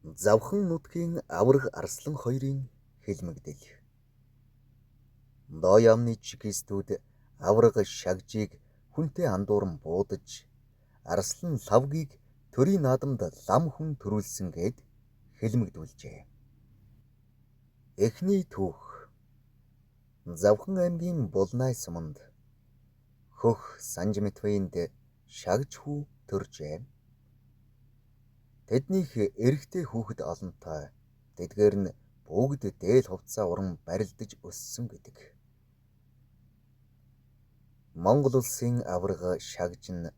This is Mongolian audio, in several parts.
Завхан нутгийн авраг арслан хоёрын хэлмэгдэл. Доо яамны чигистүүд авраг шагжийг хүнтэй андууран буудаж, арслан лавгийг төрийн наадамд лам хүн төрүүлсэн гэд хэлмэгдүүлжээ. Эхний түүх. Завхан аймгийн Булнай суманд хөх Санжмитвэнд шагж хүү төржээ. Тэднийх эрэгтэй хүүхэд олонтой. Тэдгээр нь бүгд дээл хувцас уран барилдаж өссөн гэдэг. Монгол улсын авраг шагж нь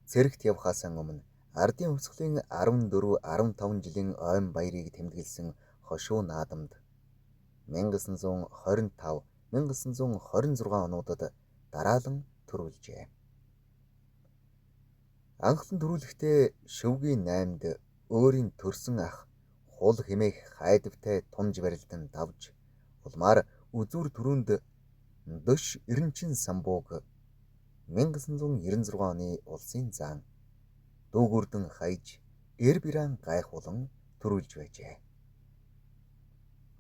цэрэгт явхаас өмнө ардын хувьсгалын 14-15 жилийн ойн баярыг тэмдэглэсэн хошуу наадамд 1925-1926 онуудад дараалан төрүүлжээ. Анхлан төрүүлэхдээ шөвгийн 8-д өөрийн төрсөн ах хул хэмээх хайдвтай тунж барилдан давж улмаар үзүүр түрүүнд дөш Эренчин самбууг 1996 оны улсын заан дүүгүрдэн хаяж Эрбиран гайхуулан төрүүлж байжээ.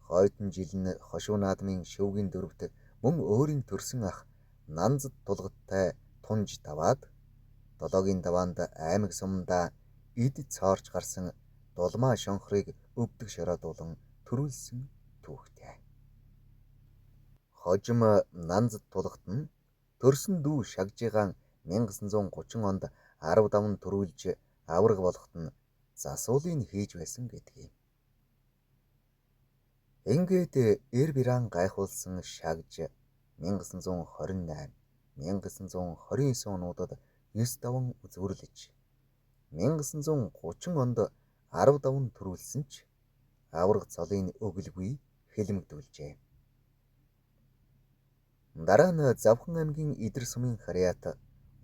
Хойдон жил нь хошуу наадмын шөвгийн дөрөвт мөн өөрийн төрсөн ах Нанзад тулгаттай тунж даваад долоогийн даваанд аймаг сумдаа эд цоорч гарсан дулмаа шонхрыг өвдөг шороодуулан төрүүлсэн түүхтэй. Хожим Нанзад тулгат нь төрсөн дүү шагжигаан 1930 онд 10 давн төрүүлж авраг болоход нь засуулыг хийж байсан гэдгийг. Ингээд Эрбиран гайхуулсан шагж 1928, 1929 онуудад 9 даван үзүүрлэж 1930 онд 10 давн төрүүлсэн ч авраг цолын өглгүй хэлмэгдүүлжээ. Дараа нь Завхан аймгийн Идэр сумын Харьяат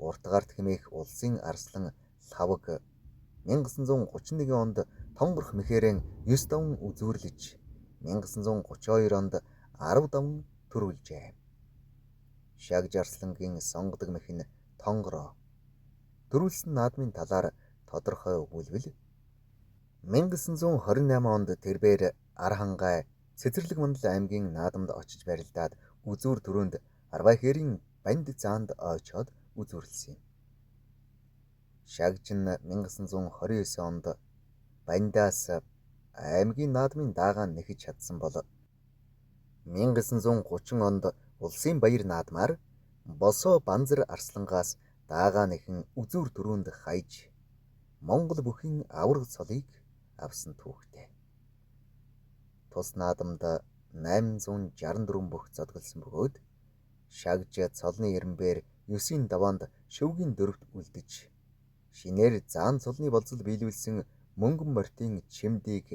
Уртгарт хэмээх улсын арслан лавг 1931 онд Тонгорх мэхээрэн 9 давн үзүүрлэж 1932 онд 10 давн төрүүлжээ. Шагж арслангийн сонгодог мэх нь Тонгороо. Төрүүлсэн наадмын талаар тодорхой өгүүлбэл 1928 онд тэрбээр Архангай Цэцэрлэг мандал аймгийн наадамд очиж барилдаад үзүүр түрүүнд Арвайхэрийн банд заанд ойчоод үзүүрлсэн юм. Шагж нь 1929 онд бандаас аймгийн наадмын даагаан нэхэж чадсан бол 1930 онд улсын баяр наадмаар босоо Банзар арслангаас даагаа нэхэн үзүүр түрүүнд хаяж Монгол бүхэн авраг цолыг авсан түүхтэй. Тус наадамд 864 бүх зодголсон бөгөөд шагж цолны эренбээр 9-ийн даваанд шөвгийн дөрөвт үлдэж шинээр заан цолны болцол биелүүлсэн мөнгөн мортын чимдийг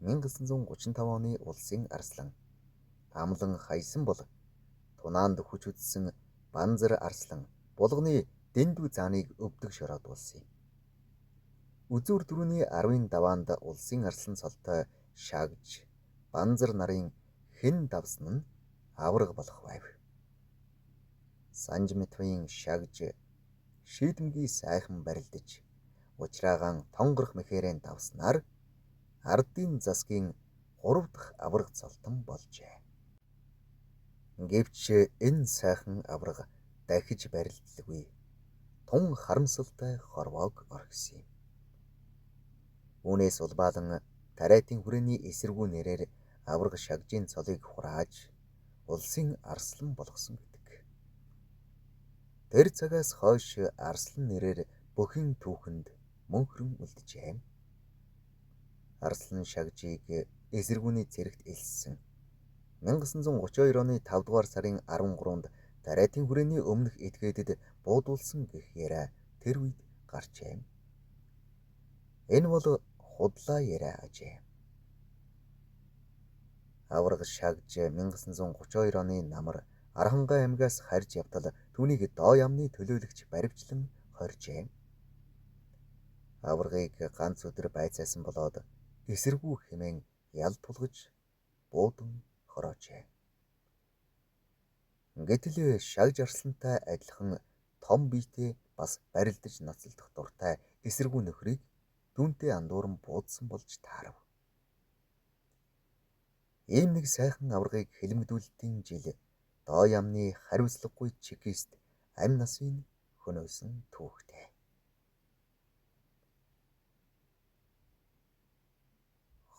1935 оны улсын арслан амлан хайсан бол тунаанд хүч үзсэн Банзар арслан булганы дэндүү зааныг өвдөг шороодуулсан юм. Үзүүр түрүүний 10-ын даваанд улсын арслан цолтой шагж Банзар нарын хэн давсан нь авраг болох байв. Санжмитвийн шагж шийдэмгий сайхан барилдаж учраагаан Тонгорх мэхээрэн давснаар ардын засгийн 3 дахь авраг цолтон болжээ. Гэвч энэ сайхан авраг дахиж барилдалгүй тун харамсалтай хорвоог орхисон юм. Үүнээс улбаалан тариатын хүрээний эсэргүү нэрээр авраг шагжийн цолыг хурааж улсын арслан болгосон гэдэг. Тэр цагаас хойш арслан нэрээр бүхэн түүхэнд мөнхрөн үлджээ. Арслан шагжийг эсэргүүний цэрэгт элссэн 1932 оны 5 дугаар сарын 13-нд тариатын хүрээний өмнөх этгээдэд буудуулсан гэх яриа тэр үед гарчээ. Энэ бол худлаа яриа ажээ. Авраг шагж 1932 оны намар Архангай аймгаас харж явтал түүнийг доо яамны төлөөлөгч баривчлан хоржээ. Аврагыг ганц өдөр байцаасан болоод эсэргүү хэмээн ял тулгаж буудан хороожээ. Гэтэл шагж арслантай адилхан том биетэй бас барилдаж ноцолдох дуртай эсэргүү нөхрийг түүнтэй андууран буудсан болж таарав. Ийм нэг сайхан аваргыг хэлмэгдүүлэлтийн жил доо ямны хариуцлагагүй чекист амь насыг хөнөөсөн түүхтэй.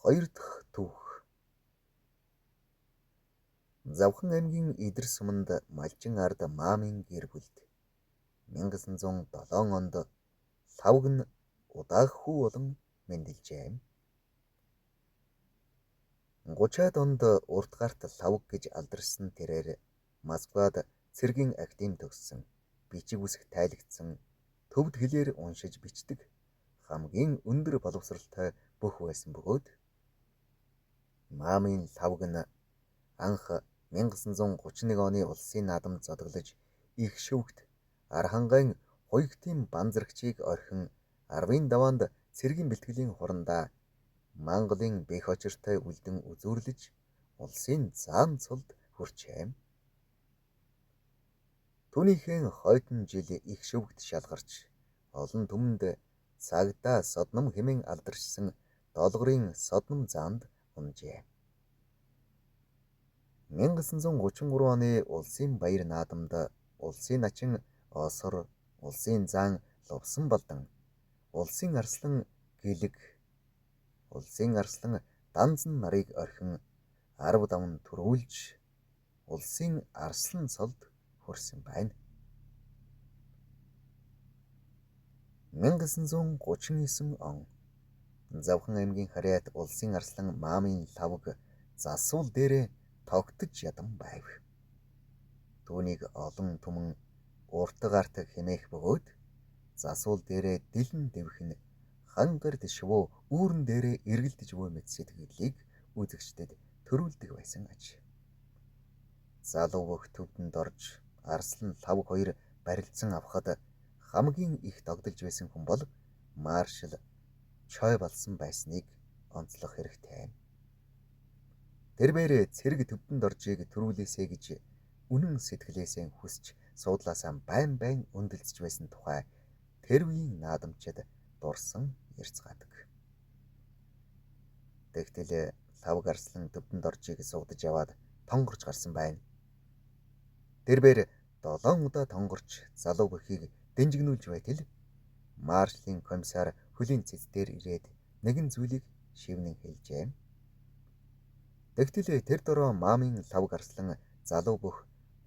2 дахь түүх. Завхан аймгийн Идэр суманд Малжин ард маамын гэр бүлд 1907 онд лавг нь удаах хүү болон мэндэлжээ. 30-аад онд урт гарт лавг гэж алдарсан тэрээр Москвад цэргийн академи төгссөн, бичиг үсэх тайлагдсан, төвд хэлээр уншиж бичдэг хамгийн өндөр боловсралтай бүх байсан бөгөөд маамын лавг нь анх 1931 оны улсын наадамд зодглож их шөвгт Архангайн Хуягтын банзрагчийг орхин 15 онд цэргийн бэлтгэлийн хурандаа Монголын бэх очиртой үлдэн үзүүрлэж улсын заан цолд хүрчээ. Түүнийхэн хойдон жил их шөвгт шалгарч олон түмэнд цагдаа содном хэмээн алдаршсан долгорын содном заанд унжээ. 1933 оны улсын баяр наадамд улсын начин Осор, улсын заан Лувсан Балдан, улсын арслан Гэлэг, улсын арслан Данзан нарыг орхин 10 давн төрүүлж улсын арслан цолд хүрсэн байна. 1939 он Завхан аймгийн харьяат улсын арслан маамын лавг засвал дээрээ тогтож ядан байв. Түүнийг олон түмэн уртаг арт хэмээх бөгөөд засвал дээрээ дэлэн дэвх нь хан гард швөө үүрэн дээрээ эргэлдэж буй мэт сэтгэлийг үзэгчдэд төрүүлдэг байсан аж. Залуу бүх төвдөнд орж арслан лавг хоёр барилдсан авахад хамгийн их догдолж байсан хүн бол маршал Чой болсон байсныг онцлох хэрэгтэй. Тэрбээр цэрэг төвдөнд оржийг төрүүлээсэй гэж үнэн сэтгэлээсээ хүсч суудлаасаа байн өндөлдөж байсан тухай тэр үеийн наадамчид дурсан ярьцгаадаг. Тэгтэл лавг арслан төвдөнд оржийг суудаж яваад тонгорч гарсан байна. Тэрбээр 7 удаа тонгорч залуу бүхийг дэнжигнүүлж байтал маршалын комиссар хөлийн цэц дээр ирээд нэгэн зүйлийг шивнэн хэлжээ. Тэгтэл тэр дороо маамын лавг арслан залуу бүх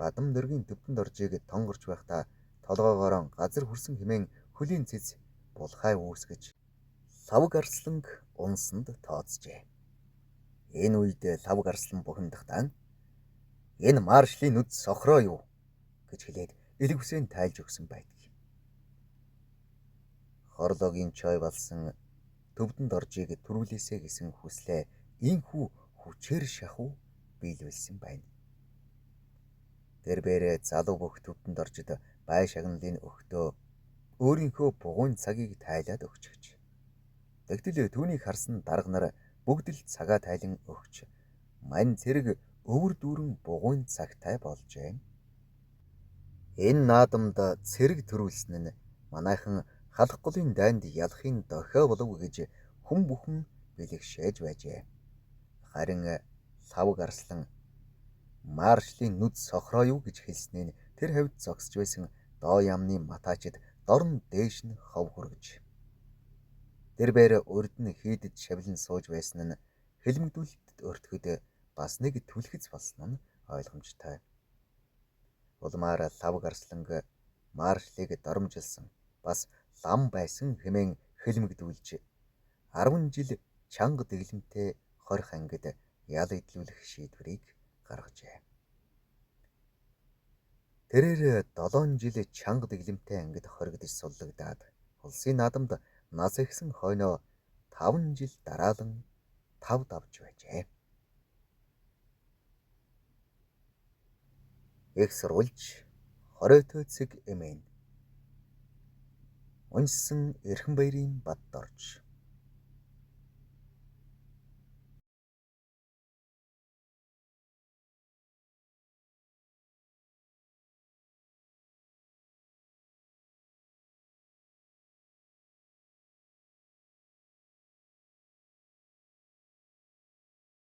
бадам дэргийн төвдөнд оржийг тонгорч байхдаа толгоогоор газар хүрсэн хэмээн хөлийн цэц булхай үүсгэж лавг арсланг унсанд тооцжээ. Энэ үед лавг арслан бухимдахдаа "Энэ маршалын нүд сохроо юу?" гэж хэлээд элгүсээн тайлж өгсөн байдаг. Хорлоогийн Чой болсон төвдөнд оржийг төрүүлээсэй гэсэн хүслээ ийхүү хүчээр шахуу биелүүлсэн байна. Тэрбээр залуу бүх төвдөнд оржид бай шагналын өгтөө өөрийнхөө бугуун цагийг тайлаад өгч. Тэгтэл түүнийг харсан дарга нар бүгд л цагаа тайлан өгч мань цэрэг өвөр дүүрэн бугуун цагтай болжээ. Энэ наадамд цэрэг төрүүлсэн нь манайхан халах голын дайнд ялахын дохио болов гэж хүн бүхэн бэлэгшээж байжээ. Харин лавг арслан маршалын нүд сохроо юу гэж хэлснээр тэр хавьд зогсож байсан доо ямны матаачид дорн дээш нь хов хүргэж. Тэрбээр урд нь хийдэд шавлан сууж байсан нь хэлмэгдүүлэлтэд өртгөд бас нэг түлхэц болсон нь ойлгомжтой. Улмаар лавг арсланг маршалыг доромжилсан бас лам байсан хэмээн хэлмэгдүүлж 10 жил чанга дэглэмтэй хорих ангид ял идлүүлэх шийдвэрийг гаргажээ. Тэрээр 7 жил чанга дэглэмтэй ангид хоригдож суллагдаад улсын наадамд нас ихсэн хойноо 5 жил дараалан тав давж байжээ. Их сурвалж хоройтой цэг эмээн уншсан Эрхэнбаярын Баддорж.